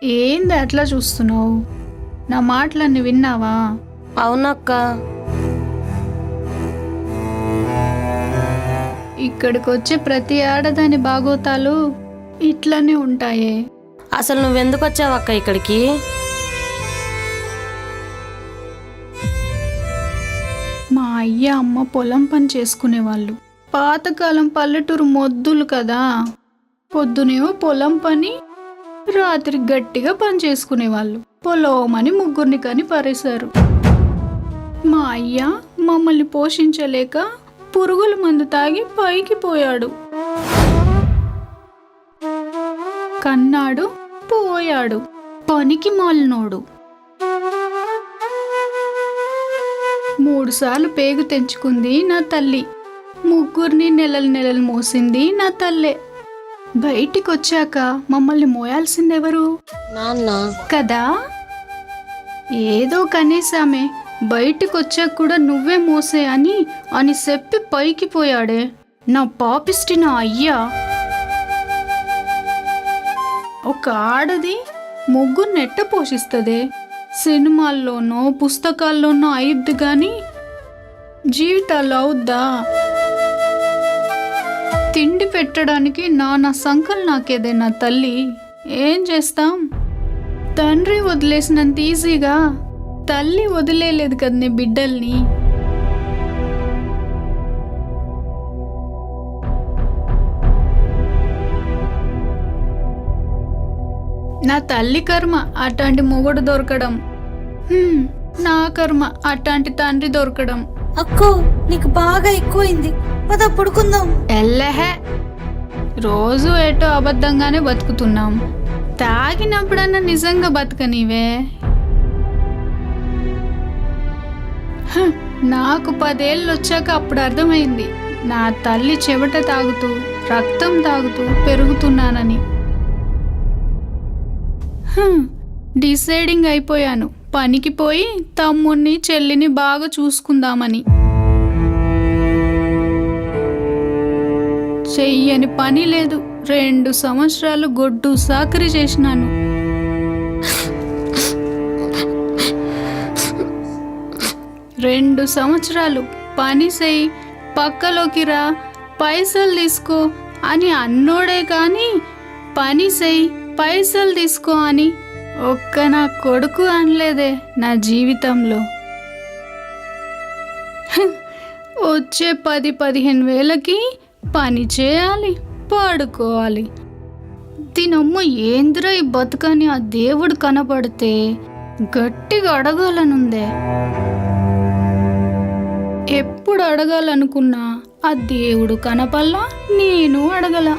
ఏంది అట్లా చూస్తున్నావు? నా మాటలన్నీ విన్నావా? అవునక్క. ఇక్కడికి వచ్చే ప్రతి ఆడదాని బాగోతాలు ఇట్లనే ఉంటాయే. అసలు నువ్వెందుకు వచ్చావక్క ఇక్కడికి? మా అయ్య అమ్మ పొలం పని చేసుకునేవాళ్ళు. పాతకాలం పల్లెటూరు మొద్దులు కదా, పొద్దునేమో పొలం పని, రాత్రి గట్టిగా పని చేసుకునేవాళ్ళు. పొలమని ముగ్గురిని కని పారేశారు. మా అయ్య మమ్మల్ని పోషించలేక పురుగుల మందు తాగి పైకి పోయాడు. కన్నాడు పోయాడు, పనికి మాలినోడు. 3 సార్లు పేగు తెంచుకుంది నా తల్లి. ముగ్గురిని నెలలు మోసింది నా తల్లే. బయటికి వచ్చాక మమ్మల్ని మోయాల్సిందెవరు? నాన్న కదా. ఏదో కనీసమే బయటికి వచ్చాక కూడా నువ్వే మోసే అని చెప్పి పైకి పోయాడే నా పాపిష్టి నా అయ్యా. ఒక ఆడది ముగ్గురు నెట్ట పోషిస్తుంది. సినిమాల్లోనో పుస్తకాల్లోనో అయిద్ది గాని జీవితాల్లో అవుద్దా? తిండి పెట్టడానికి నాన్న సంకల్ నాకేదే నా తల్లి. ఏం చేస్తాం? తండ్రి వదిలేసినంత ఈజీగా తల్లి వదిలేలేదు కదా నీ బిడ్డల్ని. నా తల్లి కర్మ అట్లాంటి మొగుడు దొరకడం, నా కర్మ అట్లాంటి తండ్రి దొరకడం. అక్కో నీకు బాగా ఎక్కువైంది, పద పడుకుందాం. ఎల్లహే, రోజు ఏటో అబద్ధంగానే బతుకుతున్నాం. తాగినప్పుడన్నా నిజంగా బతకనివే. నాకు 10 ఏళ్ళు వచ్చాక అప్పుడు అర్థమైంది నా తల్లి చెమట తాగుతూ రక్తం తాగుతూ పెరుగుతున్నానని. డిసైడింగ్ అయిపోయాను, పనికి పోయి తమ్ముణ్ణి చెల్లిని బాగా చూసుకుందామని. చెయ్యని పని లేదు. 2 సంవత్సరాలు గొడ్డు సాకరీ చేసినాను. రెండు సంవత్సరాలు పని చేయి, పక్కలోకి రా, పైసలు తీసుకో అని అన్నోడే కానీ పని చేయి పైసలు తీసుకో అని ఒక్క నా కొడుకు అనలేదే నా జీవితంలో. వచ్చే 10-15 వేలకి పని చేయాలి, పాడుకోవాలి. దీనమ్మ ఏందిరా ఈ బతుకని ఆ దేవుడు కనపడితే గట్టిగా అడగాలనుందే. ఎప్పుడు అడగాలనుకున్నా ఆ దేవుడు కనపల్లా, నేను అడగల.